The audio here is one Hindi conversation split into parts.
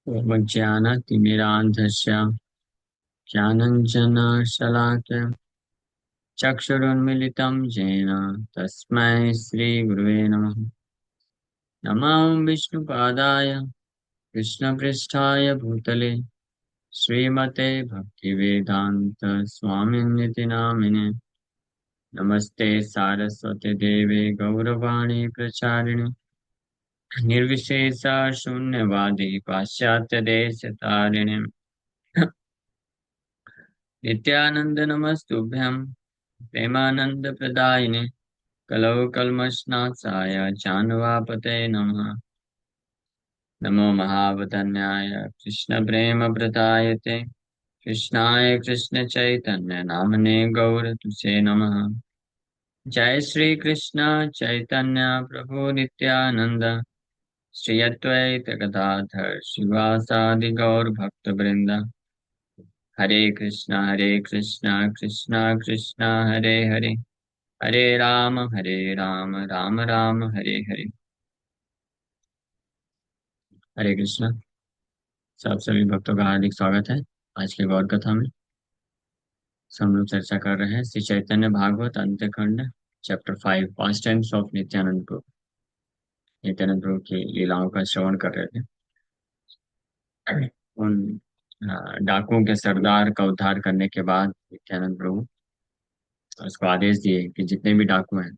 ज्ञानतिमिरान्धस्य ज्ञानञ्जनशलाकया चक्षुरुन्मीलितं येन तस्मै श्रीगुरुवे नमः। नमो विष्णुपादाय कृष्णपृष्ठाय भूतले श्रीमते भक्तिवेदान्त स्वामिनिति नामिने। नमस्ते सारस्वते देवे गौरवाणी प्रचारिणे निर्विशेष शून्यवादी पाश्चात्यदेशतारिणे नित्यानंद नमस्तुभ्यं प्रेमानंद प्रदायिने कलौ कल्मषनाशाय जानवापते नमः। नमो महावदन्याय कृष्ण प्रेम प्रदायते कृष्णाय कृष्ण चैतन्य नामने गौरतुसे नमः। जय श्री कृष्ण चैतन्य प्रभु नित्यानंद श्री अद्वैत गदाधर शिवासादि गौर भक्त वृंद। हरे कृष्णा कृष्णा कृष्णा हरे हरे हरे राम राम राम हरे हरे। हरे कृष्णा। सब सभी भक्तों का हार्दिक स्वागत है। आज की गौर कथा में हम लोग चर्चा कर रहे हैं Shri Chaitanya Bhagavat Antyakhanda chapter 5 pastimes of Nityananda Prabhu. Nityananda Prabhu की लीलाओं का श्रवण कर रहे थे। उन डाकुओं के सरदार का उद्धार करने के बाद नित्यानंद प्रभु उसको आदेश दिए कि जितने भी डाकू हैं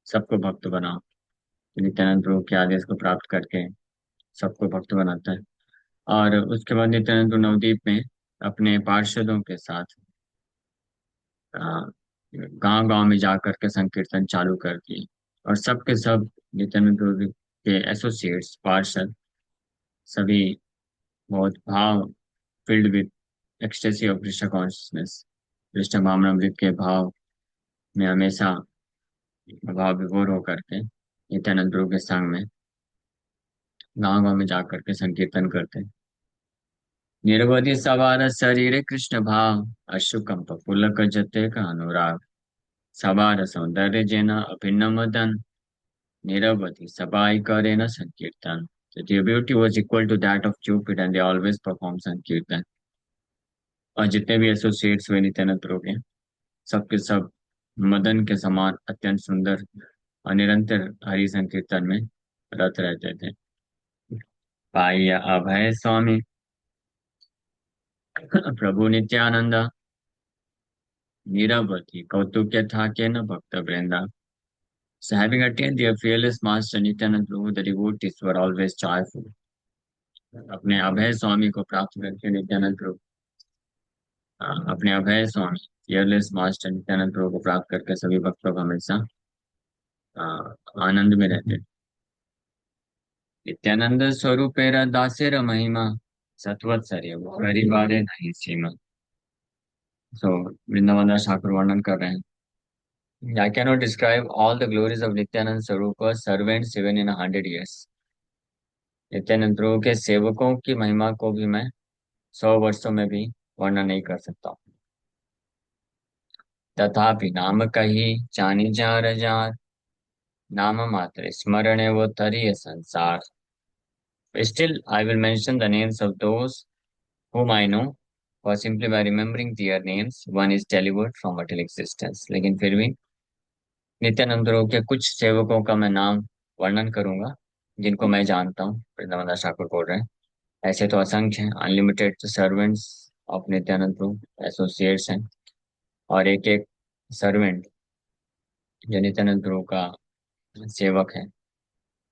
सबको भक्त बनाओ। तो नित्यानंद प्रभु के आदेश को प्राप्त करके सबको भक्त बनाता है। और उसके बाद नित्यानंद प्रभु नवद्वीप में अपने पार्षदों के साथ गांव गांव में जाकर के संकीर्तन चालू कर दिए। और सबके सब नित्यानंद प्रभु के एसोसिएट्स पार्षद सभी बहुत भाव filled with ecstasy of Krishna consciousness Krishna भावनामृत के भाव में हमेशा भाव विभोर होकर के नित्यानंद प्रभु के संग में गांव गांव में जाकर के संकीर्तन करते। निरवधि सवार शरीर कृष्ण भाव अश्रुकंप पुलक जते का अनुराग सवार सौंदर्य जेन अभिन्न मदन निरवधि सबाई करे न संकीर्तन। So their beauty was equal to that of Cupid and they always perform संकीर्तन। और जितने भी एसोसिएट्स हुए नित्यानंद प्रभु के सबके सब मदन के समान अत्यंत सुंदर और निरंतर हरि संकीर्तन में रत रहते थे। पाई अभय स्वामी प्रभु नित्यानंद निरवधि कौतुक्य था के न भक्त वृंदा। So having attained their fearless master Nityanand Prabhu, the devotees were always joyful। अपने अभय स्वामी को प्राप्त करके नित्यानंद प्रभु अपने अभय स्वामी fearless मास्टर नित्यानंद प्रभु को प्राप्त करके सभी भक्तों को हमेशा अ, आनंद में रहते थे। नित्यानंद स्वरूपेर दासेर महिमा सत्वत्सर्य परिवारे नहीं सीमा। सो वृंदावन दास ठाकुर वर्णन कर रहे हैं। I cannot describe all the glories of Nityanand Swarupa servants even in 100 years। Nityanand Prabhu के सेवकों की महिमा को भी मैं 100 वर्षों में भी वर्णन नहीं कर सकता। तथापि नाम कही जानी जार जार नाम मात्र स्मरण वो तरिय संसार। Still, I will mention the names of those whom I know, for simply by remembering their names, one is delivered from mortal existence। लेकिन फिर भी नित्यानंद प्रभु के कुछ सेवकों का मैं नाम वर्णन करूंगा जिनको मैं जानता हूँ। वृंदावन दास ठाकुर बोल रहे हैं ऐसे तो असंख्य हैं, unlimited servants of Nityananda Prabhu associates हैं। और एक एक सर्वेंट जो नित्यानंद प्रभु का सेवक है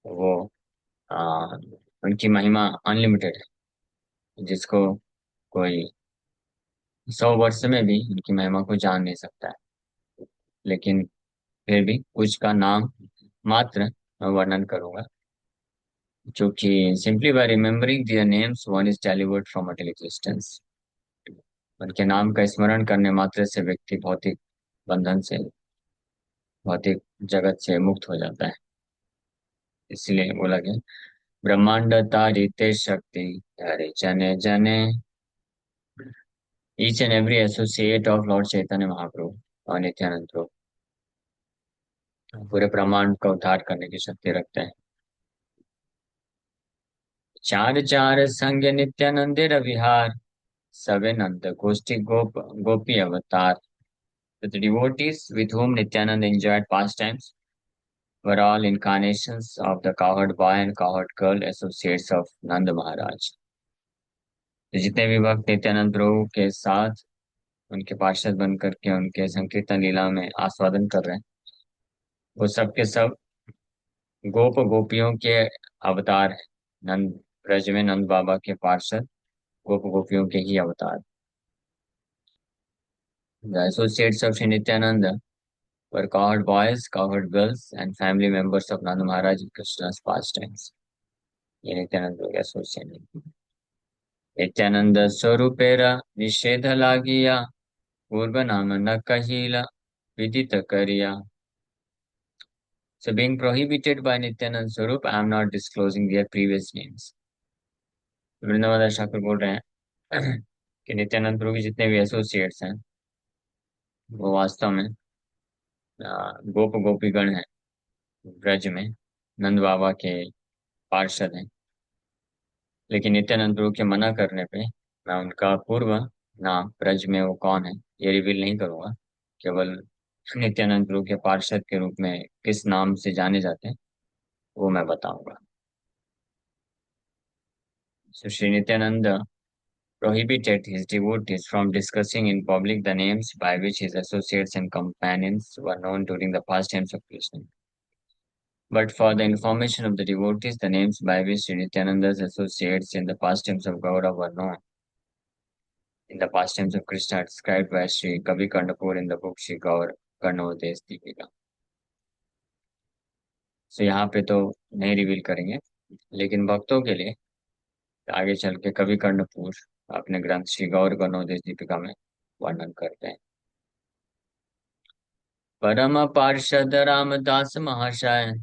वो आ, उनकी महिमा अनलिमिटेड है जिसको कोई 100 वर्ष में भी उनकी महिमा को जान नहीं सकता है। लेकिन फिर भी कुछ का नाम मात्र मैं वर्णन करूंगा जो कि simply by remembering their names one is delivered from mortal existence. उनके नाम का स्मरण करने मात्र से व्यक्ति भौतिक बंधन से भौतिक जगत से मुक्त हो जाता है। इसलिए बोला गया ब्रह्मांड तारिते शक्ति हरे जने जने। Each and every associate of lord Chaitanya Mahaprabhu और नित्यानंद प्रभु पूरे ब्रह्मांड का उद्धार करने की शक्ति रखते हैं। चार चार संग नित्यानंद विहार, सवे नंद गोष्ठी गोपी अवतार. The devotees with whom Nityananda enjoyed pastimes were all incarnations of the cowherd boy and cowherd girl associates of Nand Maharaj. तो जितने भी भक्त नित्यानंद प्रभु के साथ उनके पार्षद बन करके उनके संकीर्तन लीला में आस्वादन कर रहे हैं, वो सब के सब गोप गोपियों के अवतार हैं. नंद ब्रज में नंद बाबा के पार्षद गोप गोपियों के ही अवतार. The associates of Sri Nityananda were cowherd boys, cowherd girls, and family members of Nanda Maharaj in Krishna's pastimes. ये नित्यानंद प्रभु के associate हैं. नित्यानंद स्वरूपेरा निषेध लागिया, पूर्व नाम न कहिला विदित करिया. So being prohibited by Nityanand Swarup, I am not disclosing their previous names. Vrindavan Das Thakur बोल रहे हैं कि नित्यानंद प्रभु के जितने भी एसोसिएट्स हैं वो वास्तव में गोप गोपीगण हैं ब्रज में, नंद बाबा के पार्षद हैं. लेकिन नित्यानंद प्रभु के मना करने पे मैं उनका पूर्व नाम ब्रज में वो कौन है ये रिवील नहीं करूंगा. केवल नित्यानंद प्रभु के पार्षद के रूप में किस नाम से जाने जाते हैं वो मैं बताऊंगा. So Sri Nityananda prohibited his devotees from discussing in public the names by which his associates and companions were known during the pastimes of Krishna. But for the information of the devotees, the names by which Sri Nityananda's associates in the pastimes of Gaura were known in the pastimes of Krishna are described by Sri Kavi Karnapur in the book Sri Gaur Karnodesh Deepika. So यहाँ पे तो नहीं रिवील करेंगे, लेकिन भक्तों के लिए आगे चल के कवि कर्णपुर अपने ग्रंथ श्री गौर कर्णोदेश दीपिका में वर्णन करते हैं. परम पार्षद रामदास महाशय,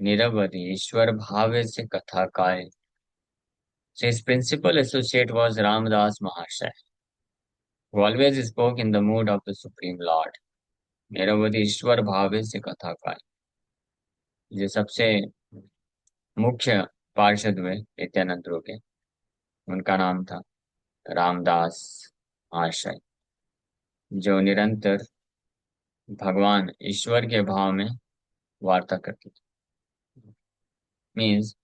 निरवधि ईश्वर भावे से कथा काय. So his principal associate was Ramdas Mahasaya, who always spoke in the mood of the Supreme Lord. निरवधि ईश्वर भावे से कथा काय. जो सबसे मुख्य पार्षद हुए नित्यानंद प्रभु के, उनका नाम था रामदास महाशय, जो निरंतर भगवान ईश्वर के भाव में वार्ता करते थे. Means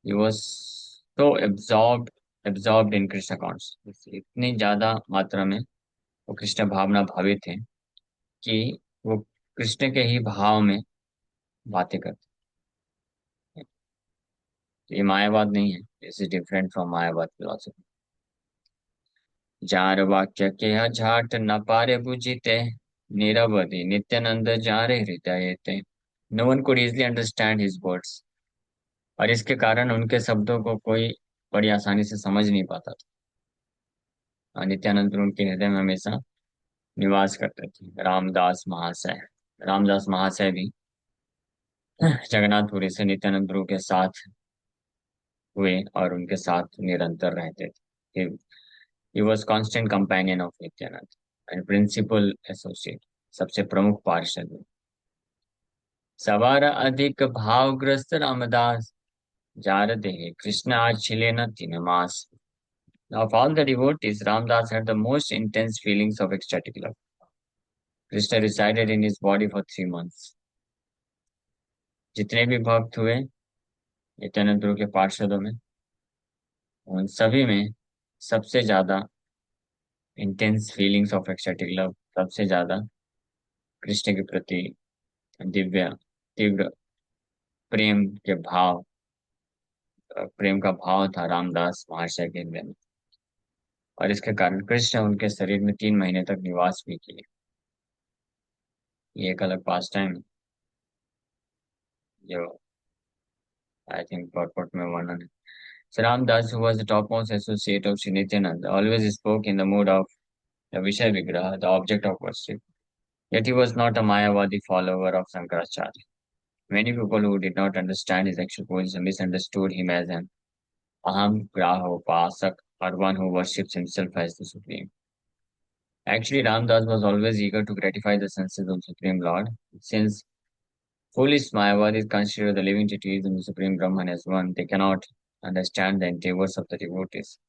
he was so absorbed in Krishna consciousness. इतनी ज्यादा मात्रा में वो कृष्ण भावना भावित थे कि वो कृष्ण के ही भाव में बातें करते. ये मायावाद नहीं है. This is different from मायावाद philosophy. Jar वाक्य के झाट न पारे बुझिते, निरवधि नित्यानंद जारे हृदय थे. No one could easily understand his words. और इसके कारण उनके शब्दों को कोई बड़ी आसानी से समझ नहीं पाता था. और नित्यानंद प्रभु उनके हृदय में हमेशा निवास करते थे. रामदास महाशय, रामदास महाशय भी जगन्नाथपुरी से नित्यानंद प्रभु के साथ हुए और उनके साथ निरंतर रहते थे. He was constant companion of Nityananda and principal associate, सबसे प्रमुख पार्षद हुए. सवार अधिक भावग्रस्त रामदास, जारते कृष्ण आज छिले न तीन मास. Of all the devotees, Ramdas had the most intense feelings of ecstatic love. Krishna resided in his body for 3 months. जितने भी भक्त हुए नित्यानंद प्रभु के पार्षदों में, उन सभी में सबसे ज्यादा intense feelings of ecstatic love, सबसे ज्यादा कृष्ण के प्रति दिव्य तीव्र प्रेम का भाव था रामदास महाशय के हृदय में. और इसके कारण कृष्ण उनके शरीर में 3 महीने तक निवास भी किए. ये एक अलग पास टाइम जो आई थिंक पॉट में वर्णन है. So Ramdas, who was the topmost associate of Sri Nityananda, always spoke in the mood of the Vishaya Vigraha, the object of worship. Yet he was not a Mayavadi follower of Shankaracharya. Many people who did not understand his actual position misunderstood him as an Aham Graha Upasak, or one who worships himself as the Supreme. Actually, Ramdas was always eager to gratify the senses of the Supreme Lord. Since foolish Mayavadis consider the living entities in the Supreme Brahman as one, they cannot understand the endeavors of the devotees.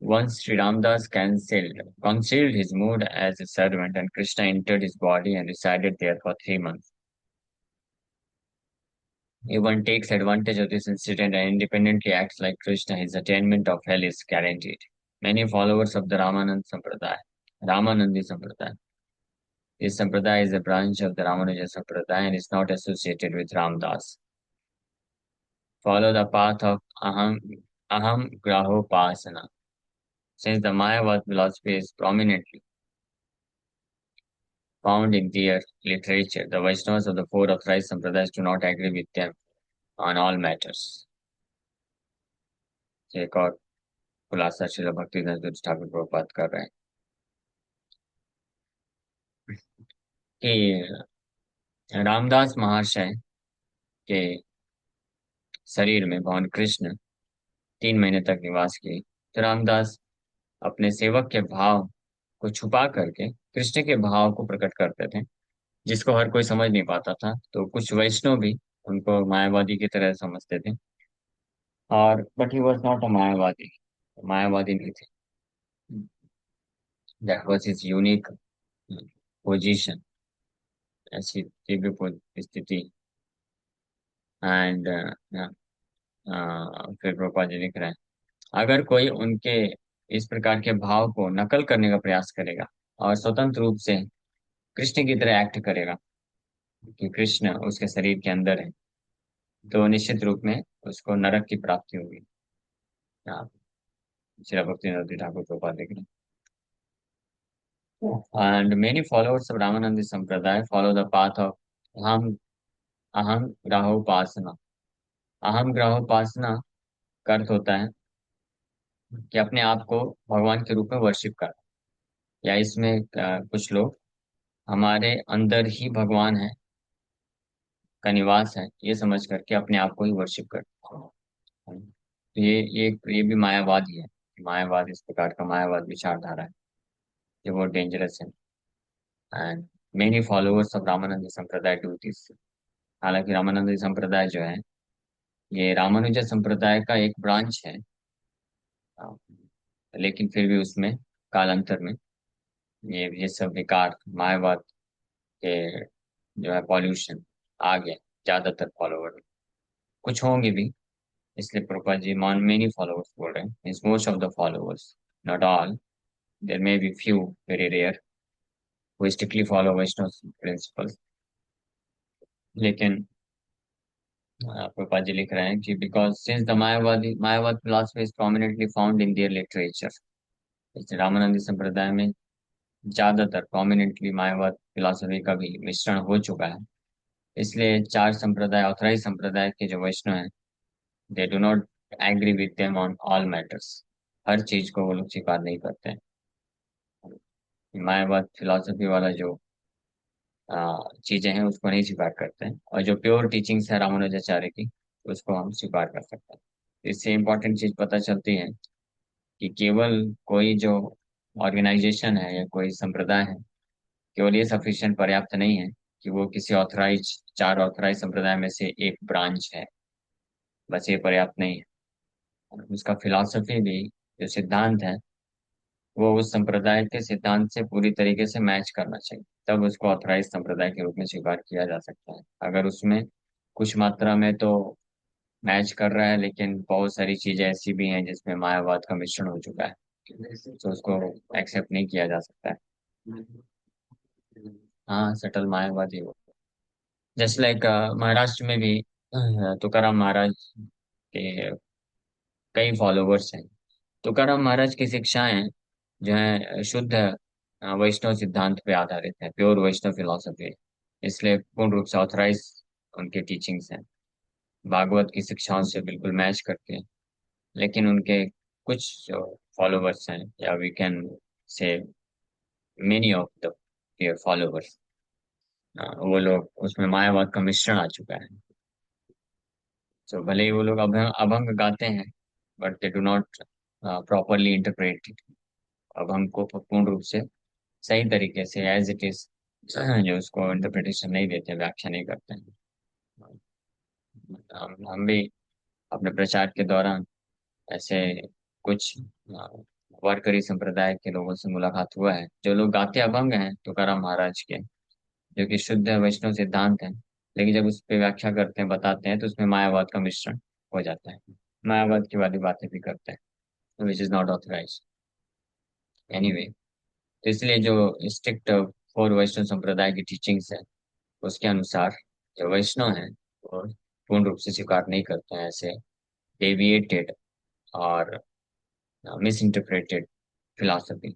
Once Sri Ramdas concealed his mood as a servant, and Krishna entered his body and resided there for 3 months. If one takes advantage of this incident and independently acts like Krishna, his attainment of hell is guaranteed. Many followers of the Ramanandi Sampradaya. This Sampradaya is a branch of the Ramanuja Sampradaya and is not associated with Ramdas. Follow the path of Aham Grahopasana. Since the Mayavad philosophy is prominently found in their literature, the Vaishnavas of the four authorized Sampradayas do not agree with them on all matters. एक और खुलासा श्रील भक्तिवेदांत ठाकुर प्रभुपाद कर रहे हैं कि रामदास महाशय के शरीर में भगवान कृष्ण 3 महीने तक निवास किए। तो रामदास अपने सेवक के भाव को छुपा करके कृष्ण के भाव को प्रकट करते थे, जिसको हर कोई समझ नहीं पाता था। तो कुछ वैष्णव भी उनको मायावादी की तरह समझते थे, और but he was not a Mayavadi, मायावादी नहीं थे। That was his unique position, ऐसी दिव्य स्थिति। एंड फिर प्रभुपाद जी लिख रहे हैं, अगर कोई उनके इस प्रकार के भाव को नकल करने का प्रयास करेगा और स्वतंत्र रूप से कृष्ण की तरह एक्ट करेगा कि कृष्ण उसके शरीर के अंदर है, तो निश्चित रूप में उसको नरक की प्राप्ति होगी। हाँ, श्री भक्ति ठाकुर प्रभुपाद लिख रहे हैं। And many followers of Ramanandi Sampradaya follow the path of Aham, Aham Grahopasana. Aham Grahopasana का अर्थ होता है कि अपने आप को भगवान के रूप में वर्शिप करना, या इसमें कुछ लोग हमारे अंदर ही भगवान है का निवास है, ये समझ करके अपने आप को ही वर्शिप करते हैं। तो ये भी मायावाद ही है। मायावाद, इस प्रकार का मायावाद विचारधारा है, ये बहुत डेंजरस है। And many followers of Ramanand संप्रदाय डू दिस। हालांकि रामानंद संप्रदाय जो है, ये रामानुज संप्रदाय का एक ब्रांच है, अ, लेकिन फिर भी उसमें कालांतर में ये सब विकार मायावाद के जो है पॉल्यूशन आ गया ज्यादातर फॉलोअर। कुछ होंगे भी, इसलिए प्रभुपाद जी मान मेनी फॉलोअर्स बोल रहे हैं, means most of the followers, not all. There may be few very rare who strictly follow Vaishnava principles। लेकिन प्रभुपाद जी लिख रहे हैं कि because since the मायावाद philosophy is prominently found in their literature, Ramanandi संप्रदाय में ज्यादातर प्रोमिनेंटली मायावाद फिलोसफी का भी मिश्रण हो चुका है, इसलिए चार संप्रदाय ऑथराइज संप्रदाय के जो वैष्णव हैं, they do not agree with them on all matters. हर चीज को वो लोग स्वीकार नहीं करते हैं। मायावाद फिलोसफी वाला जो चीजें हैं उसको नहीं स्वीकार करते हैं, और जो प्योर टीचिंग्स है रामानुजाचार्य की, उसको हम स्वीकार कर सकते हैं। इससे इम्पोर्टेंट चीज पता चलती है कि केवल कोई जो ऑर्गेनाइजेशन है या कोई संप्रदाय है, केवल ये सफिशिएंट पर्याप्त नहीं है कि वो किसी ऑथराइज चार ऑथराइज संप्रदाय में से एक ब्रांच है, बस ये पर्याप्त नहीं है। उसका फिलॉसफी भी, जो सिद्धांत है, वो उस संप्रदाय के सिद्धांत से पूरी तरीके से मैच करना चाहिए, तब उसको ऑथराइज संप्रदाय के रूप में स्वीकार किया जा सकता है। अगर उसमें कुछ मात्रा में तो मैच कर रहा है, लेकिन बहुत सारी चीजें ऐसी भी हैं जिसमें मायावाद का मिश्रण हो चुका है, तो उसको एक्सेप्ट नहीं किया जा सकता है। हाँ, सटल मायावादी हो। जैसे लाइक महाराष्ट्र में भी तुकाराम महाराज के कई फॉलोवर्स हैं। तुकाराम महाराज की शिक्षाएं जो है शुद्ध वैष्णव सिद्धांत पे आधारित है, प्योर वैष्णव फिलोसफी है, इसलिए पूर्ण रूप से ऑथराइज उनके टीचिंग्स हैं, भागवत की शिक्षाओं से बिल्कुल मैच करते हैं। लेकिन उनके कुछ जो फॉलोवर्स हैं, या we can say many of the followers, वो लोग उसमें मायावाद का मिश्रण आ चुका है। तो भले ही वो लोग अभंग गाते हैं, but they do not properly interpret it. Abhang को पूर्ण रूप से सही तरीके से एज इट इज जो उसको इंटरप्रिटेशन नहीं देते, व्याख्या नहीं करते हैं। हम भी अपने प्रचार के दौरान ऐसे कुछ वारकरी संप्रदाय के लोगों से मुलाकात हुआ है, जो लोग गाते अभंग हैं तुकाराम महाराज के, जो कि शुद्ध वैष्णव सिद्धांत है, लेकिन जब उस पर व्याख्या करते हैं, बताते हैं, तो उसमें मायावाद का मिश्रण हो जाता है। मायावाद की वाली बातें भी करते हैं, which is not authorize anyway. तो इसलिए जो स्ट्रिक्ट फॉर वैष्णव संप्रदाय की टीचिंग्स है, उसके अनुसार जो वैष्णव हैं वो पूर्ण रूप से स्वीकार नहीं करते हैं ऐसे डेविएटेड और मिस इंटरप्रेटेड फिलोसफी।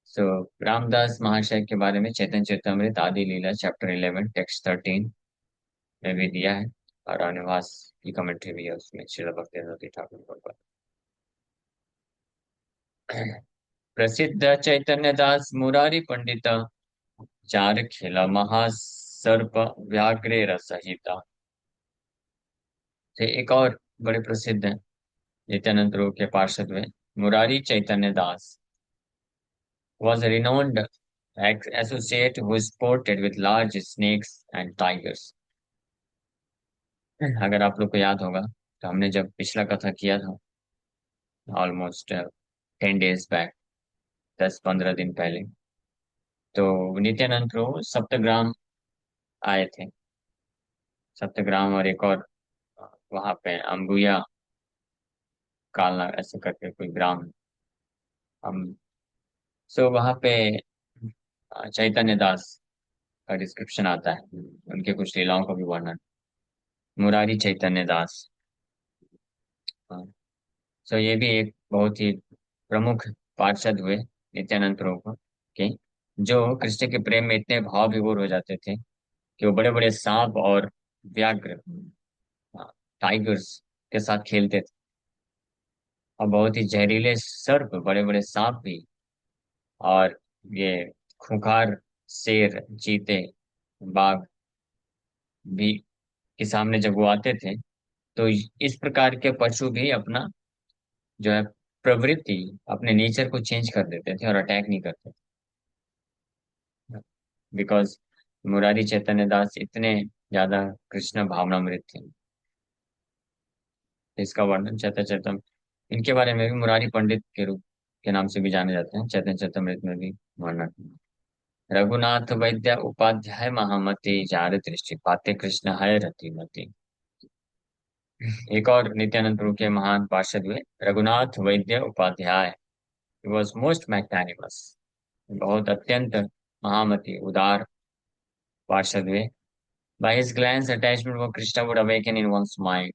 सो रामदास महाशय के बारे में चैतन्य चरितमृत आदि लीला चैप्टर 11 टेक्स्ट 13 में भी दिया है, और अनुवास की कमेंट्री भी है उसमें, श्रील भक्ति ठाकुर पर। प्रसिद्ध चैतन्य दास मुरारी पंडित चार खेला महासर्प व्याघ्रे रसहिता, से एक और बड़े प्रसिद्ध हैं नित्यानंद प्रभु के पार्षद हुए Murari Chaitanya Das, was a renowned associate who sported with large snakes and tigers। अगर आप लोग को याद होगा, तो हमने जब पिछला कथा किया था ऑलमोस्ट 10 डेज बैक, 10-15 दिन पहले, तो नित्यानंद प्रभु सप्तग्राम आए थे। सप्तग्राम और एक और वहां पे अम्बुया कालना ऐसे करके कोई ग्राम, हम सो वहां पे चैतन्य दास का डिस्क्रिप्शन आता है, उनके कुछ लीलाओं का भी वर्णन, मुरारी चैतन्य दास। सो ये भी एक बहुत ही प्रमुख पार्षद हुए नित्यानंद प्रभु के, जो कृष्ण के प्रेम में इतने भाव विभोर हो जाते थे कि वो बड़े बड़े सांप और व्याघ्र, टाइगर्स के साथ खेलते थे, और बहुत ही जहरीले सर्प, बड़े बड़े सांप भी, और ये खूंखार शेर, चीते, बाघ भी के सामने जब वो आते थे, तो इस प्रकार के पशु भी अपना जो है प्रवृत्ति, अपने नेचर को चेंज कर देते थे और अटैक नहीं करते, बिकॉज मुरारी चैतन्य दास इतने ज्यादा कृष्ण भावनामृत थे। इसका वर्णन चैतन्य चैतम, इनके बारे में भी मुरारी पंडित के रूप के नाम से भी जाने जाते हैं, चैतन्य चैतमृत में भी वर्णन। रघुनाथ वैद्य उपाध्याय महामती जार दृष्टि पाते कृष्ण है रतिमती। एक और नित्यानंद प्रभु के महान पार्षद हुए रघुनाथ वैद्य उपाध्याय, वॉज मोस्ट मैग्नानिमस, बहुत अत्यंत महामती उदार पार्षद हुए। बाय हिज ग्लैंस अटैचमेंट वो Krishna would awaken in once mind.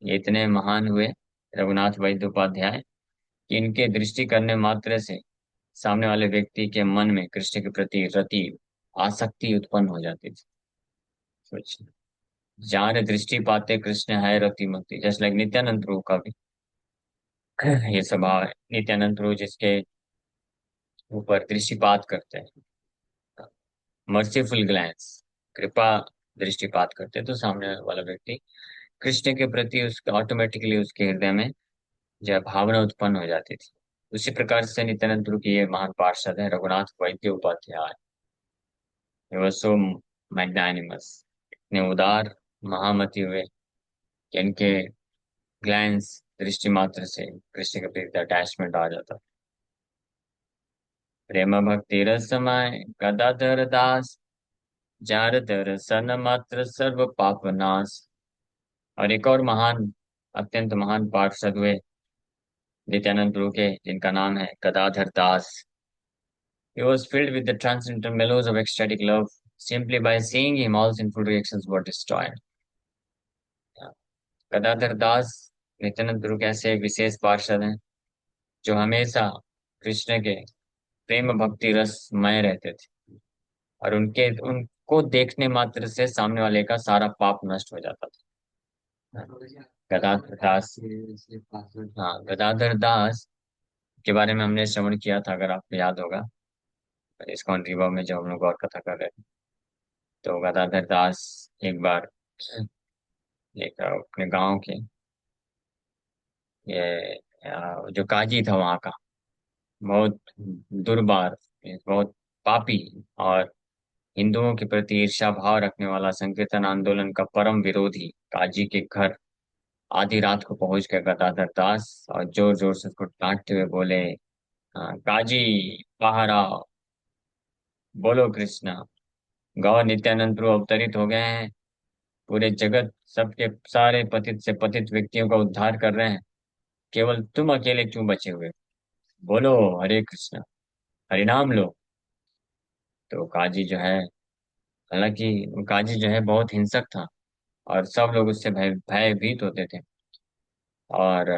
ये इतने महान हुए रघुनाथ वैद्य उपाध्याय कि इनके दृष्टि करने मात्र से सामने वाले व्यक्ति के मन में कृष्ण के प्रति रति, आसक्ति उत्पन्न हो जाती थी। सोचिए, जहाँ दृष्टि पाते कृष्ण है रतिमती, जस्ट लाइक नित्यानंद प्रभु का भी ये स्वभाव है। नित्यानंद प्रभु जिसके ऊपर दृष्टिपात करते हैं, मर्सीफुल ग्लैंस, कृपा दृष्टिपात करते हैं, तो सामने वाला व्यक्ति कृष्ण के प्रति उसके ऑटोमेटिकली उसके हृदय में जो भावना उत्पन्न हो जाती थी। उसी प्रकार से नित्यानंद प्रभु की ये महान पार्षद है रघुनाथ वैद्य उपाध्याय, सो मैग्नानिमस, इतने उदार महामती हुए कि इनके ग्लैंस, दृष्टि मात्र से कृष्ण के प्रति अटैचमेंट आ जाता। प्रेम भक्ति रसमय गदाधर दास, जार दर्शन मात्र सर्व पाप नाश। और एक और महान, अत्यंत महान पार्षद हुए नित्यानंद प्रभु के, जिनका नाम है गदाधर दास। He was filled with the transcendental mellows of ecstatic love. Simply by seeing him, all sinful reactions were destroyed. Gadadhar दास नित्यानंद प्रभु के ऐसे विशेष पार्षद हैं, जो हमेशा कृष्ण के प्रेम भक्ति रसमय रहते थे, और उनके उनको देखने मात्र से सामने वाले का सारा पाप नष्ट हो जाता था। गदाधर दास, हाँ, गदाधर दास के बारे में हमने श्रवण किया था, अगर आपको याद होगा, इस्कॉन रीवा में जब हम लोग और कथा कर रहे थे, तो गदाधर दास एक बार एक अपने गांव के, ये जो काजी था वहाँ का, बहुत दुर्बार, बहुत पापी और हिंदुओं के प्रति ईर्ष्या भाव रखने वाला संकीर्तन आंदोलन का परम विरोधी काजी के घर आधी रात को पहुंच गए गदाधर दास और जोर जोर से उसको डांटते हुए बोले, काजी, बाहर आओ, बोलो कृष्णा, गौर नित्यानंद प्रभु अवतरित हो गए हैं, पूरे जगत सबके सारे पतित से पतित व्यक्तियों का उद्धार कर रहे हैं, केवल तुम अकेले क्यों बचे हुए, बोलो हरे कृष्णा, हरिनाम लो। तो काजी जो है, हालांकि वो काजी जो है बहुत हिंसक था और सब लोग उससे भयभीत होते थे। और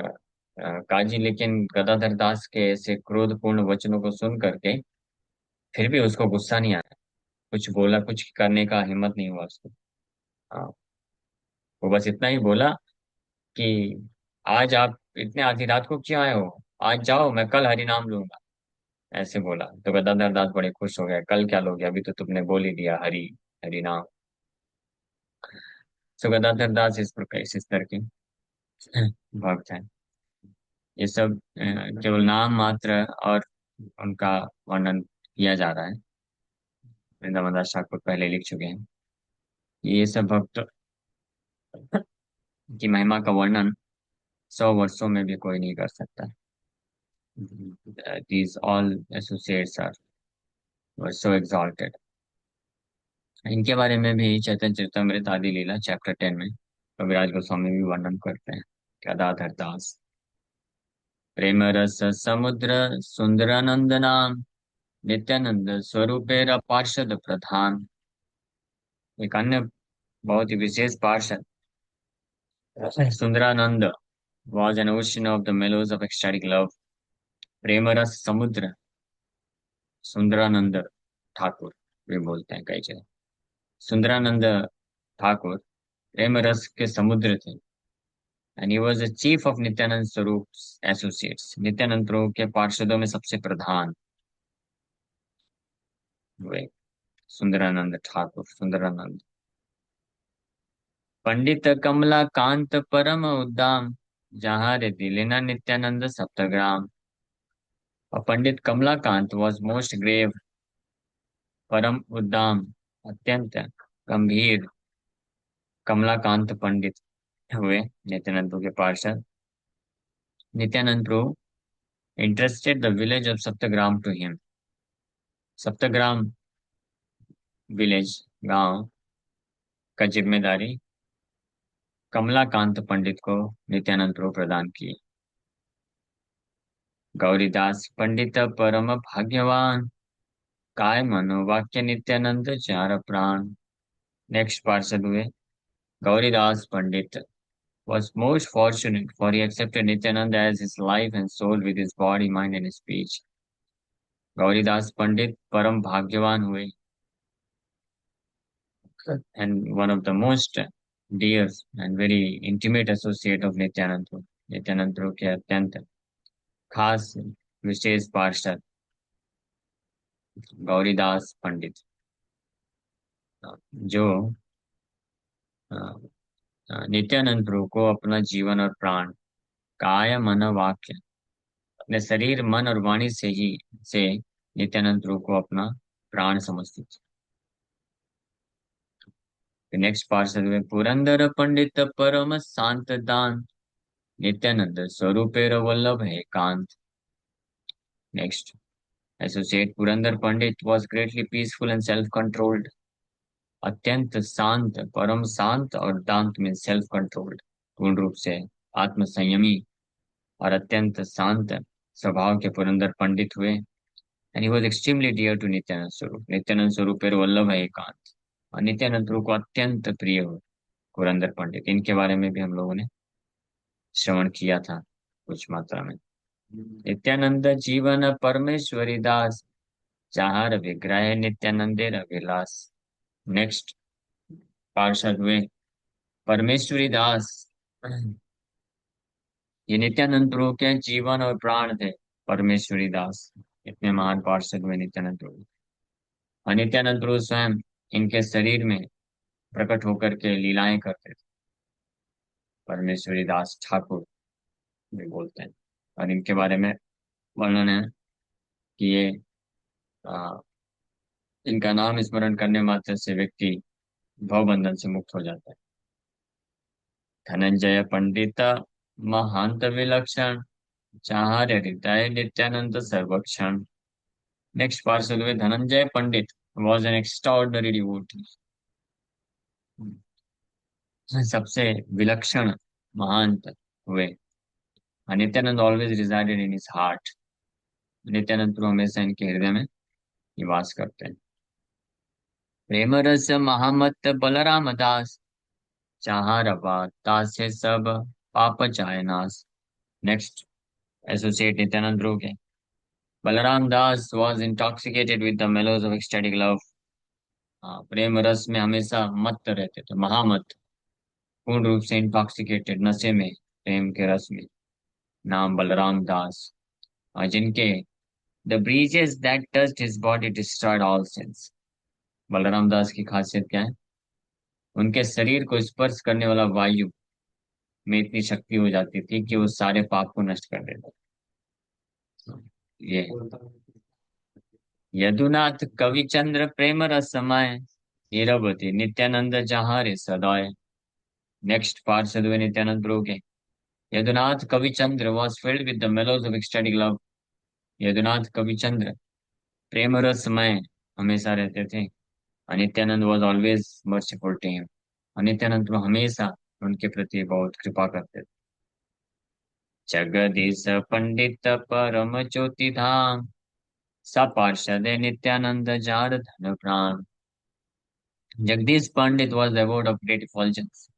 काजी लेकिन गदाधर दास के ऐसे क्रोधपूर्ण वचनों को सुन करके फिर भी उसको गुस्सा नहीं आया, कुछ बोला, कुछ करने का हिम्मत नहीं हुआ उसको। हाँ, वो बस इतना ही बोला कि आज आप इतने आधी रात को क्यों आए हो, आज जाओ, मैं कल हरि नाम लूंगा। ऐसे बोला तो गदाधर दास बड़े खुश हो गए, कल क्या लोगे, अभी तो तुमने बोल ही दिया हरि, हरि नाम। सो गदाधर दास इस प्रकार इस स्तर के भक्त हैं। ये सब केवल नाम मात्र और उनका वर्णन किया जा रहा है। वृंदावन दास ठाकुर पहले लिख चुके हैं। ये सब भक्त की महिमा का वर्णन 100 वर्षों में भी कोई नहीं कर सकता। These all associates are were so exalted। इनके बारे में भी चैतन्य चरितमृत आदि लीला चैप्टर 10 में कविराज गोस्वामी भी वर्णन करते हैं। गदाधर दास प्रेम रस समुद्र सुंदरानंद नाम नित्यानंद स्वरूपेर पार्षद प्रधान। एक अन्य बहुत ही विशेष पार्षद Sundaranand was an ocean of the mellows of ecstatic love। प्रेम रस समुद्र सुंदरानंद ठाकुर भी बोलते हैं कई जगह। सुंदरानंद ठाकुर प्रेम रस के समुद्र थे। And he was the chief of Nityananda स्वरूप एसोसिएट्स। नित्यानंद प्रभु के पार्षदों में सबसे प्रधान हुए सुंदरानंद ठाकुर। सुंदरानंद पंडित कमला कांत परम उद्दाम जहाँ रे दिलेना नित्यानंद सप्तग्राम। और पंडित कमलाकांत वॉज मोस्ट ग्रेव, परम उद्दाम अत्यंत गंभीर कमलाकांत पंडित हुए नित्यानंद प्रभु के पार्षद। नित्यानंद प्रभु entrusted the village of Saptagram to him। Saptagram village गांव का जिम्मेदारी कमलाकांत पंडित को नित्यानंद प्रभु प्रदान की। गौरीदास पंडित परम भाग्यवान काय मनोवाक्य नित्यानंद चार प्राण। नेक्स्ट पार्षद हुए गौरीदास पंडित was most fortunate for he accepted Nityananda as his life and soul with his body, mind and speech। Gauridas पंडित परम भाग्यवान हुए and one of the most dear and very intimate associate of Nityanand Prabhu। Nityanand Prabhu के अत्यंत खास विशेष पार्षद गौरीदास पंडित, जो नित्यानंद प्रभु को अपना जीवन और प्राण काय मन वाक्य, अपने शरीर मन और वाणी से नित्यानंद प्रभु को अपना प्राण समझते थे। नेक्स्ट पार्षद हुए पुरंदर पंडित परम शांत दान नित्यानंद स्वरूपेर वल्लभ एकांत। Next associate Purandar Pandit was greatly peaceful and self-controlled। अत्यंत शांत, परम शांत और दांत में सेल्फ कंट्रोल्ड, पूर्ण रूप से आत्म संयमी और अत्यंत शांत स्वभाव के पुरंदर पंडित हुए। And he was extremely dear to Nityananda Swarup. Nityananda स्वरूप पर वल्लभ है एकांत, और नित्यानंद प्रभु को अत्यंत प्रिय हुए पुरंदर पंडित। इनके बारे में भी हम लोगों ने श्रवण किया था कुछ मात्रा में। नित्यानंद जीवन परमेश्वरी दास चार विग्रह नित्यानंदेर अभिलाष। नेक्स्ट पार्षद हुए परमेश्वरी दास। ये नित्यानंद प्रभु के जीवन और प्राण थे। परमेश्वरी दास इतने महान पार्षद हुए नित्यानंद प्रभु। और नित्यानंद प्रभु स्वयं इनके शरीर में प्रकट होकर के लीलाएं करते थे। परमेश्वरी दास ठाकुर भी बोलते हैं। और इनके बारे में वर्णन है कि ये इनका नाम स्मरण करने मात्र से व्यक्ति भवबंधन से मुक्त हो जाता है। धनंजय पंडित महांत विलक्षण, चाहार्य हृदय नित्यानंद सर्वक्षण। नेक्स्ट पार्षद हुए Dhananjay Pandit, was an extraordinary devotee. सबसे विलक्षण महांत हुए। Nityananda always resided in his heart. Nityananda Prabhu हमेशा इनके हृदय में निवास करते हैं। प्रेम रस महामत बलराम दास, जहाँ रवा तासे सब पाप जाय नाश। नेक्स्ट एसोसिएट नित्यानंद ध्रुव के। बलराम दास was intoxicated with the mellows of ecstatic love। हाँ, प्रेम रस में हमेशा मत रहते थे, महामत, पूर्ण रूप से इंटॉक्सिकेटेड, नशे में, प्रेम के रस में। नाम बलराम दास, और जिनके the breezes that touched his body destroyed all sins. Balaram Das की खासियत क्या है? उनके शरीर को स्पर्श करने वाला वायु में इतनी शक्ति हो जाती थी कि वो सारे पाप को नष्ट कर देता। ये यदुनाथ कविचंद्र प्रेम रस समाय, हीरवती नित्यानंद जहाँ रे सदाय। नेक्स्ट पार्षद हुए नित्यानंद प्रभु के। Yadunath Kavichandra was filled with the mellows of ecstatic love. Yadunath Kavichandra प्रेम रसमय हमेशा रहते थे। और Nityananda was always merciful to him. और नित्यानंद प्रभु हमेशा उनके प्रति बहुत कृपा करते थे। जगदीश पंडित परम ज्योति धाम, सा पार्षद नित्यानंद जार धन प्राण। Jagdish Pandit was the award of great effulgence.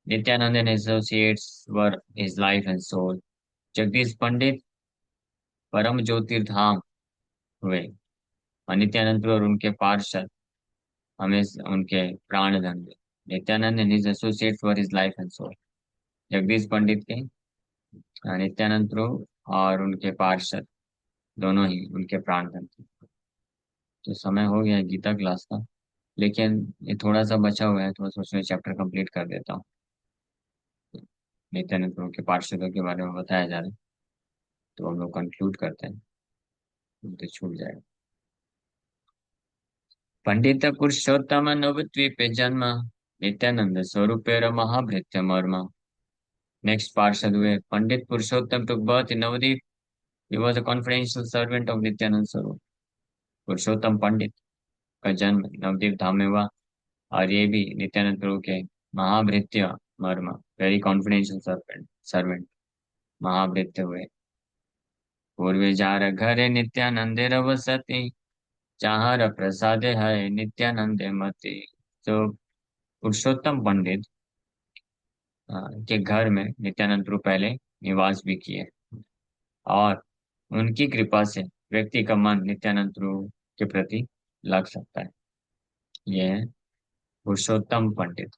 Nityanand and his associates were his life and soul. Jagdish पंडित परम ज्योतिर्धाम हुए, और नित्यानंद और उनके पार्षद हमें उनके प्राण धन हुए। Nityananda and his associates were his life and soul. Jagdish Pandit के, नित्यानंद प्रभु और उनके पार्षद दोनों ही उनके प्राण धन थे। तो समय हो गया है गीता क्लास का, लेकिन ये थोड़ा सा बचा हुआ है, तो मैं सोच रहा चैप्टर कंप्लीट कर देता हूँ। नित्यानंद प्रभु के पार्षदों के बारे में बताया जा रहा है, तो हम लोग कंक्लूड करते हैं, तो छूट जाएगा। पंडित पुरुषोत्तम नवद्वीप जन्म, नित्यानंद स्वरूप महाभृत्य मर्म। नेक्स्ट पार्षद हुए Pandit Purushottam took birth in Navadvip. He was a confidential servant of Nityananda Swarup. Purushottam पंडित का जन्म नवदीप धाम में हुआ, और ये भी नित्यानंद प्रभु के महाभृत्य मर्म, वेरी कॉन्फिडेंशियल सर्वेंट सर्वेंट महाभृत्य हुए। पूर्वे जार घर नित्यानंदे रवसती, जहाँ प्रसाद है नित्यानंद मति। तो पुरुषोत्तम पंडित के घर में नित्यानंद प्रभु पहले निवास भी किए, और उनकी कृपा से व्यक्ति का मन नित्यानंद प्रभु के प्रति लग सकता है। यह है पुरुषोत्तम पंडित।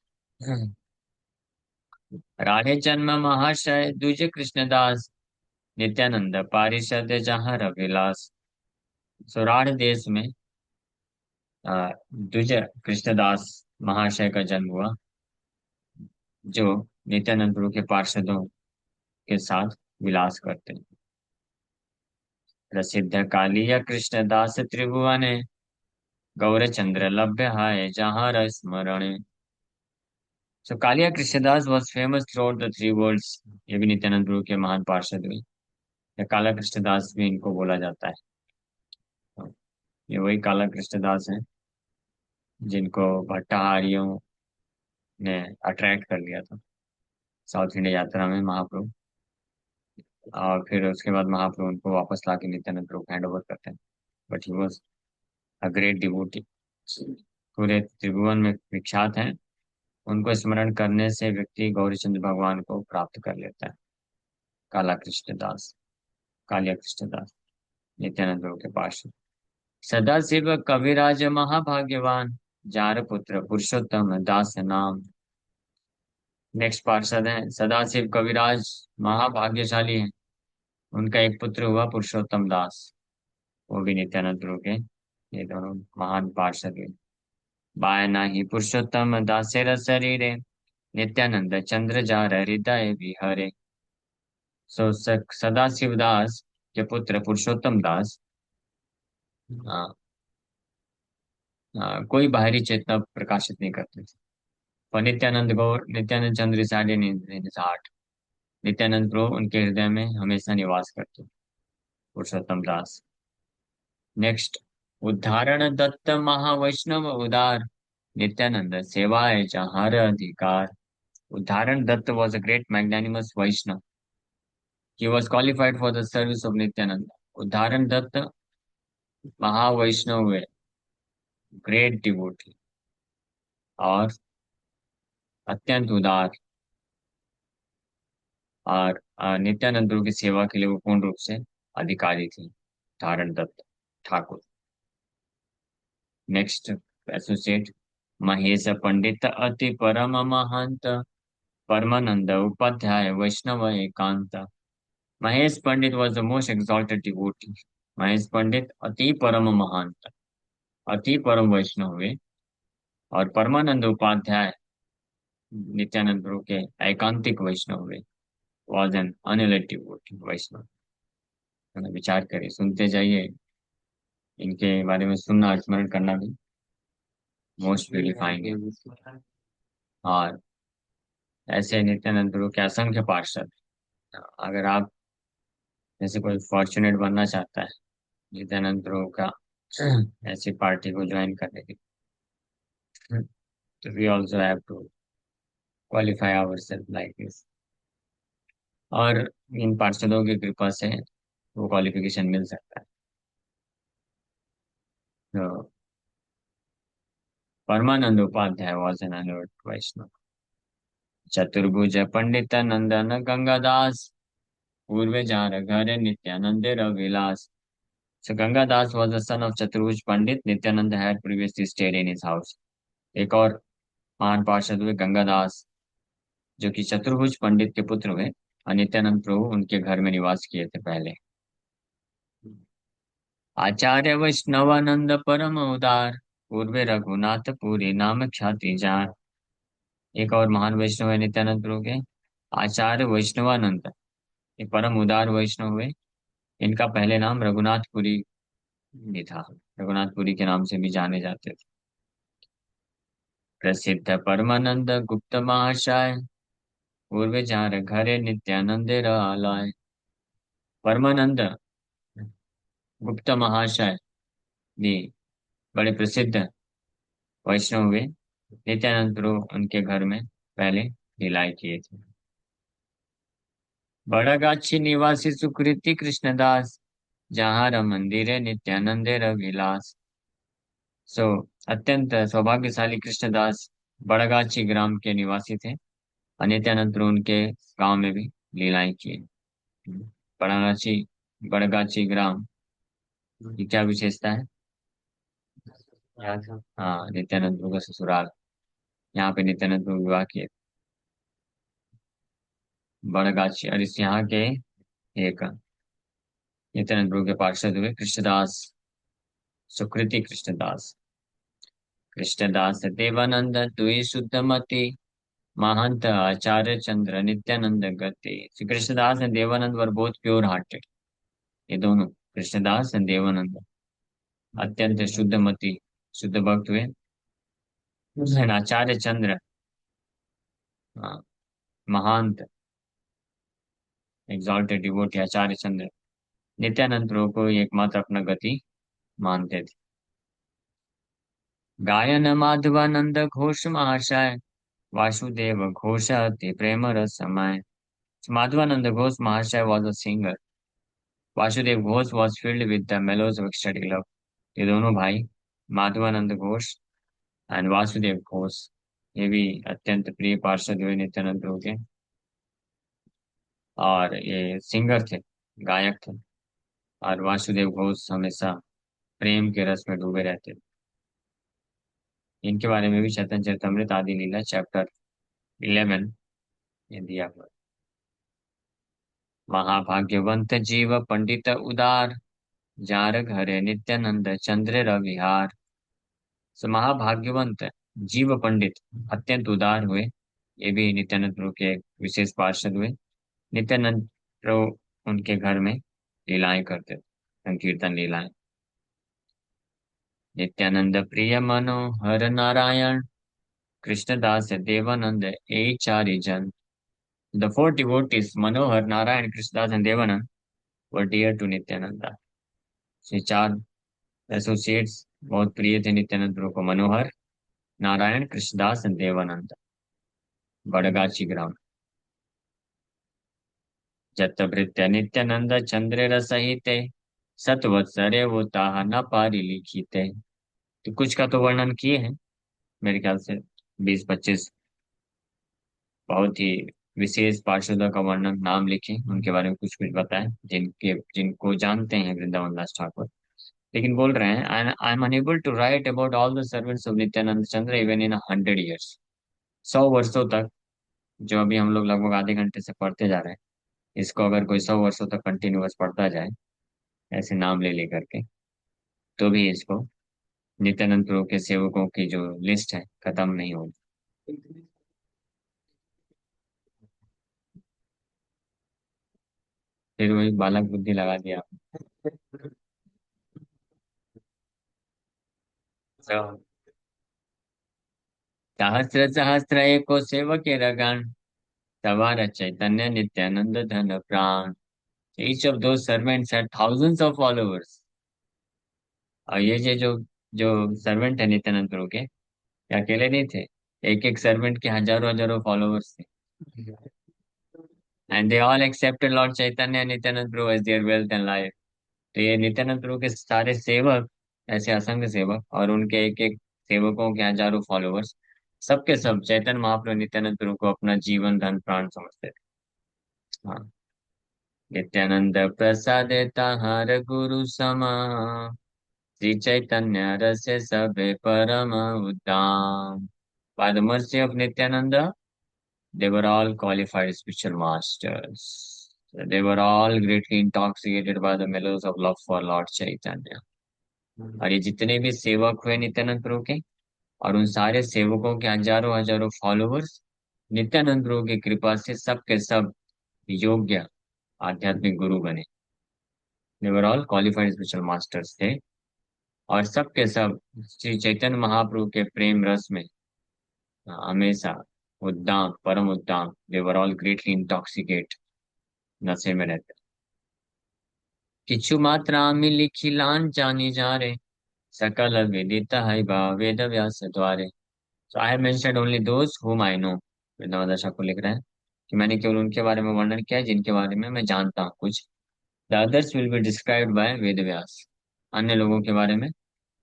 राधे जन्म महाशय द्विज कृष्णदास, नित्यानंद पारिषद जहाँ रविलास। सो राढ़ देश में द्विज कृष्णदास महाशय का जन्म हुआ, जो नित्यानंद प्रभु के पार्षदों के साथ विलास करते हैं। प्रसिद्ध कालिया कृष्णदास त्रिभुवन, गौरचंद्र लभ्य है जहाँ स्मरण। So Kaliya Krishnadas was famous throughout the three worlds. ये भी नित्यानंद प्रभु के महान पार्षद हुए, या काला कृष्णदास भी इनको बोला जाता है। तो ये वही काला कृष्णदास हैं जिनको भट्टाहारियों ने अट्रैक्ट कर लिया था साउथ इंडिया यात्रा में महाप्रभु, और फिर उसके बाद महाप्रभु उनको वापस ला के नित्यानंद प्रभु हैंड ओवर करते हैं। But he was a great devotee, पूरे त्रिभुवन में विख्यात हैं। उनको स्मरण करने से व्यक्ति गौरीचंद्र भगवान को प्राप्त कर लेता है। काला कृष्णदास, कालिया कृष्णदास, नित्यानंद प्रभु के पास। सदा शिव कविराज महाभाग्यवान, जार पुत्र पुरुषोत्तम दास नाम। नेक्स्ट पार्षद है सदाशिव कविराज, महाभाग्यशाली है। उनका एक पुत्र हुआ पुरुषोत्तम दास, वो भी नित्यानंद प्रभु के। ये दोनों महान पार्षद हुए। बाय नाही पुरुषोत्तम दासेर शरीरे, नित्यानंद चंद्र जार हृदय विहरे। सो सदाशिव दास के पुत्र पुरुषोत्तम दास कोई बाहरी चेतना प्रकाशित नहीं करते थे। और नित्यानंद गौर, नित्यानंद चंद्र रिसार्ड इन हिज हार्ट। नित्यानंद प्रभु उनके हृदय में हमेशा निवास करते। पुरुषोत्तम दास। नेक्स्ट, उदाहरण दत्त महावैष्णव उदार, नित्यानंद सेवाए जहार अधिकार। उदाहरण Dutt was a great magnanimous Vaishnava. He was qualified for the service of Nityananda. उदाहरण दत्त महावैष्णव हुए, ग्रेट डिवोटी और अत्यंत उदार, और नित्यानंद प्रभु की सेवा के लिए वो पूर्ण रूप से अधिकारी थे। धारण दत्त ठाकुर। नेक्स्ट, एसोसिएट, महेश पंडित अति परम महंत, परमानंद उपाध्याय वैष्णव एकांत। महेश पंडित was the most exalted devotee. Mahesh पंडित अति परम महंत, अति परम वैष्णव हुए, और परमानंद उपाध्याय नित्यानंद प्रभु के एकांतिक वैष्णव हुए। was an unallied devotee वैष्णव। विचार करिए, सुनते जाइए, इनके बारे में सुनना, स्मरण करना भी मोस्ट ब्यूटिफाइंग है। और ऐसे नित्यानंद प्रभु के असंख्य पार्षद। अगर आप जैसे कोई फॉर्चुनेट बनना चाहता है नित्यानंद प्रभु का ऐसी पार्टी को ज्वाइन करने के लिए, तो we also have to qualify ourselves like this. और इन पार्षदों की कृपा से वो क्वालिफिकेशन मिल सकता है। तो परमानंद उपाध्याय वॉज एन अनोट वैष्णव। चतुर्भुज पंडित नंदन गंगादास, पूर्वे जार घर Nityanand रविलास। So Gangadas was the son of Chaturvuj Pandit. Nityananda had previously stayed in his house. एक और महान पार्षद हुए गंगादास, जो कि चतुर्भुज पंडित के पुत्र हुए, और नित्यानंद प्रभु उनके घर में निवास किए थे पहले। आचार्य वैष्णवानंद परम उदार, पूर्वे रघुनाथ पुरी नाम ख्याति जार। एक और महान वैष्णव है नित्यानंद प्रभु के, आचार्य वैष्णवानंद। ये परम उदार वैष्णव हुए। इनका पहले नाम रघुनाथपुरी भी था, रघुनाथपुरी के नाम से भी जाने जाते थे। प्रसिद्ध परमानंद गुप्त महाशय, पूर्व जार घरे नित्यानंद आलय। परमानंद गुप्त महाशय भी बड़े प्रसिद्ध वैष्णव हुए। नित्यानंद प्रभु उनके घर में पहले लीलाएं किए थे। बड़ागाछी निवासी सुकृति कृष्णदास, जहाँ मंदिर है नित्यानंद विलास। सो अत्यंत सौभाग्यशाली कृष्णदास बड़गाछी ग्राम के निवासी थे, और नित्यानंद प्रभु उनके गांव में भी लीलाएं की। बड़गाछी, बड़गाछी ग्राम की क्या विशेषता है? हाँ, नित्यानंद प्रभु का ससुराल। यहाँ पे नित्यानंद प्रभु विवाह किए। बड़गाछी, और इस यहाँ के एक नित्यानंद प्रभु के पार्षद हुए कृष्णदास, सुकृति कृष्णदास। कृष्णदास देवानंद दुई शुद्धमति, महंत आचार्य चंद्र नित्यानंद गति। Shri Krishnadas and Devananda were both pure hearted. ये दोनों, कृष्णदास एंड देवानंद, अत्यंत शुद्धमति, शुद्ध भक्त हुए। And आचार्य चंद्र, महांत एग्जॉल्टेड डिवोटी आचार्य चंद्र नित्यानंद प्रभु को एकमात्र अपना गति मानते थे। गायन माधवानंद घोष महाशय, वासुदेव घोष अति प्रेम रस समय। माधवानंद घोष महाशय was a singer. Vasudev Ghosh was filled with the mellows of ecstatic love. ये दोनों भाई, माधवानंद घोष एंड वासुदेव घोष, ये भी अत्यंत प्रिय पार्षद हुए नित्यानंद प्रभु के, और ये सिंगर थे, गायक थे। और वासुदेव घोष हमेशा प्रेम के रस में डूबे रहते थे। इनके बारे में भी चैतन्य चरितमृत आदि लीला चैप्टर 11 में दिया हुआ है। महाभाग्यवंत जीव पंडित उदार, जार घरे नित्यानंद चंद्र रविहार। सो महाभाग्यवंत जीव पंडित अत्यंत उदार हुए, ये भी नित्यानंद प्रभु के विशेष पार्षद हुए। नित्यानंद प्रभु उनके घर में लीलाएं करते थे, संकीर्तन लीलाएं। नित्यानंद प्रिय मनोहर नारायण कृष्णदास देवानंद ए चारि जन. The four devotees, Manohar, Narayan, Krishnadas, and Devanand, were dear to Nityananda. ये चार एसोसिएट्स बहुत प्रिय थे नित्यानंद प्रभु को. मनोहर, नारायण, कृष्णदास एंड देवानंद. बड़गाची ग्राम. जतभृत्य नित्यानंद चंद्र रसहिते सतवत्सरे वो ताहा न पारी लिखिते. तो कुछ का तो वर्णन किए हैं मेरे ख्याल से 20-25 बहुत ही विशेष पार्षदों का वर्णन नाम लिखे उनके बारे में कुछ कुछ बताएं जिनको जानते हैं वृंदावन दास ठाकुर. लेकिन बोल रहे हैं I am unable to write about all the servants of Nityananda Chandra even in 100 years. 100 वर्षों तक, जो अभी हम लोग लगभग आधे घंटे से पढ़ते जा रहे हैं, इसको अगर कोई 100 वर्षों तक कंटिन्यूअस पढ़ता जाए ऐसे नाम ले लेकर के, तो भी इसको नित्यानंद प्रभु के सेवकों की जो लिस्ट है खत्म नहीं होगी. फिर वही बालक बुद्धि लगा दिया. So, सहस्र सहस्र एको सेवक रगण सवार चैतन्य नित्यानंद धन प्राण. Each of those servants had thousands of followers. और ये जो जो सर्वेंट है नित्यानंद प्रभु के, ये अकेले नहीं थे. एक एक सर्वेंट के हजारों हजारों फॉलोअर्स थे. And they all accepted lord Chaitanya and Nityananda Prabhu as their wealth and life. तो ये नित्यानंद प्रभु के सारे सेवक, ऐसे असंख्य सेवक और उनके एक एक सेवकों के हजारों फॉलोअर्स, सबके सब चैतन्य महाप्रभु नित्यानंद प्रभु को अपना जीवन धन प्राण समझते थे. हाँ. नित्यानंद प्रसाद ताहार गुरु समा श्री चैतन्य रस सबे परम उदाम. By the mercy of Nityananda, they were all qualified spiritual masters. They were all greatly intoxicated by the mellows of love for Lord Chaitanya. और ये जितने भी सेवक हुए नित्यानंद प्रभु के, और उन सारे सेवकों के हजारों हजारों फॉलोअर्स, नित्यानंद प्रभु की कृपा से सब के सब योग्य आध्यात्मिक गुरु बने. They were all qualified spiritual masters थे. और सब के सब श्री चैतन्य महाप्रभु के प्रेम रस में हमेशा उद्दाम, परम उद्दाम, देवर ऑल ग्रेटली इंटॉक्सिकेट, नशे में रहते. किछु मात्रा में लिखिलान जानी जा रे सकल विदित है बा वेद व्यास द्वारे. So I have mentioned only those whom I know. Vrindavan Thakur लिख रहे हैं कि मैंने केवल उनके बारे में वर्णन किया है जिनके बारे में मैं जानता हूँ कुछ. The others will be described by Ved Vyas. अन्य लोगों के बारे में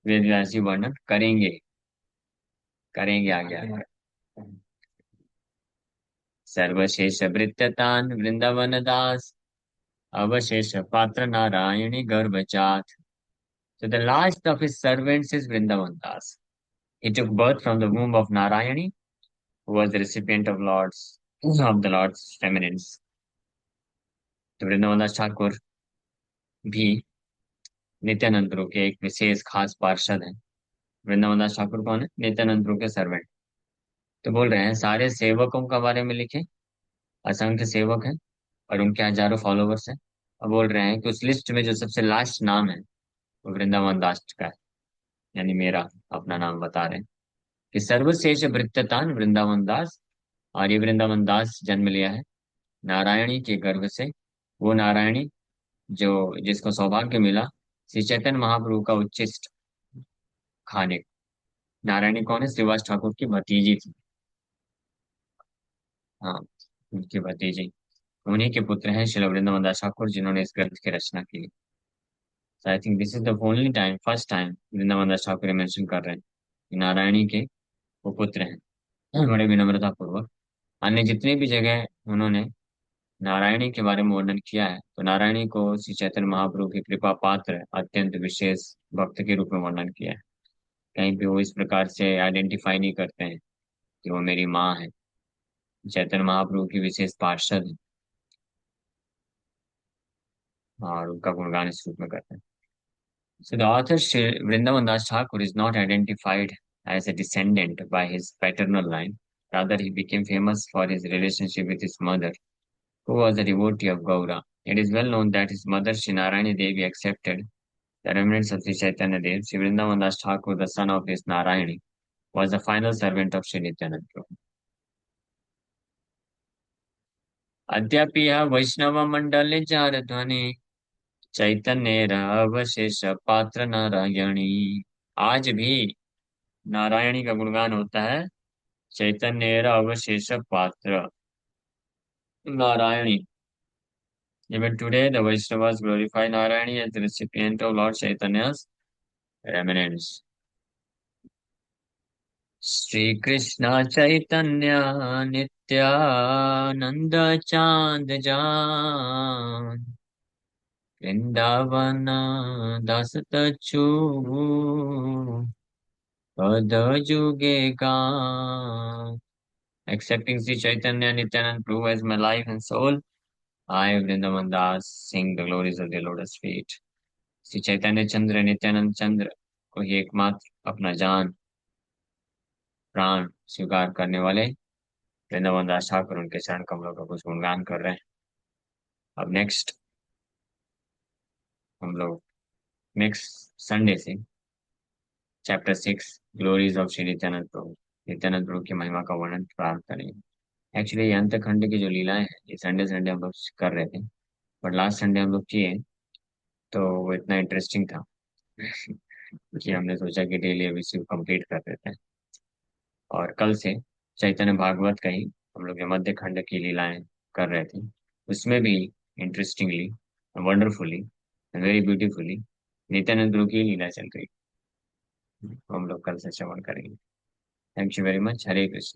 वेद व्यास ही वर्णन करेंगे. करेंगे आगे आगे. सर्वशेष भृत्यतान वृंदावन दास अवशेष पात्र Narayani गर्भजात. So the last of his servants is Vrindavan Das. He took birth from the womb of Narayani, who was the recipient of the Lord's feminines. तो वृंदावन दास ठाकुर भी नित्यानंद प्रभु के एक विशेष खास पार्षद हैं. वृंदावन दास ठाकुर कौन है? नित्यानंद प्रभु के सर्वेंट. तो बोल रहे हैं सारे सेवकों के बारे में लिखे. असंख्य सेवक हैं और उनके हजारों फॉलोवर्स हैं. और बोल रहे हैं कि उस लिस्ट में जो सबसे लास्ट नाम है वो वृंदावन दास का है. यानी मेरा अपना नाम बता रहे हैं कि सर्वशेष भृत्यतान वृंदावन दास. और ये वृंदावन दास जन्म लिया है नारायणी के गर्भ से. वो नारायणी जो जिसको सौभाग्य मिला श्री चैतन्य महाप्रभु का उच्चिष्ट खाने को. नारायणी कौन है? श्रीवास ठाकुर की भतीजी थी. हाँ, उनकी भतीजी. उन्हीं के पुत्र हैं श्री वृंदावन दास ठाकुर जिन्होंने इस ग्रंथ की रचना की. So I think this is the only time, first time Vrindavan Das Thakur mention कर रहे हैं कि नारायणी के वो पुत्र हैं. बड़े विनम्रता पूर्वक. अन्य जितनी भी जगह उन्होंने नारायणी के बारे में वर्णन किया है तो नारायणी को श्री चैतन्य महाप्रभु की कृपा पात्र अत्यंत विशेष भक्त के रूप में वर्णन किया है. कहीं पे वो इस प्रकार से आइडेंटिफाई नहीं करते हैं कि वो मेरी माँ है. चैतन्य महाप्रभु की विशेष पार्षद है और उनका गुणगान इस रूप में करते हैं. So the author Shri Vrindavan Das Thakur is not identified as a descendant by his paternal line. Rather, he became famous for his relationship with his mother, who was a devotee of Gaura. It is well known that his mother Sri Narayani Devi accepted The remnants of Sri Chaitanya Dev, Sri Vrindavan Das Thakur, the son of his Narayani, was the final servant of Sri Nityananda Prabhu. अद्यापि यह वैष्णव मंडले जार ध्वनि चैतन्य अवशेष पात्र नारायणी। आज भी नारायणी का गुणगान होता है। चैतन्य अवशेष पात्र Narayani. Even today, the Vaishnavas glorify Narayani as the recipient of Lord Chaitanya's remnants. Sri Krishna Chaitanya Nityananda Chand Jaan Vrindavana Das Tachu Pada Juge Gaan. Accepting Sri Chaitanya Nityananda Prabhu as my life and soul, I, Vrindavan Das, sing the glories of the lotus feet. Shri Chaitanya चंद्र नित्यानंद चंद्र को ही एकमात्र अपना जान प्राण स्वीकार करने वाले वृंदावन दास ठाकुर उनके चरण कमलों का कुछ गुणगान कर रहे हैं। अब नेक्स्ट हम लोग नेक्स्ट संडे से chapter 6 glories of Shri Nityananda Prabhu की महिमा का वर्णन प्रारंभ करेंगे। एक्चुअली ये अंत खंड की जो लीलाएं हैं ये संडे संडे हम लोग कर रहे थे, बट लास्ट संडे हम लोग किए तो वो इतना इंटरेस्टिंग था कि हमने सोचा कि डेली अब इसी को कंप्लीट कर देते हैं। और कल से चैतन्य भागवत का ही हम लोग जो मध्य खंड की लीलाएं कर रहे थे उसमें भी interestingly wonderfully and very beautifully Nityananda Prabhu की लीला चल रही है। हम लोग कल से श्रवण करेंगे। Thank you very much. Hare Krishna.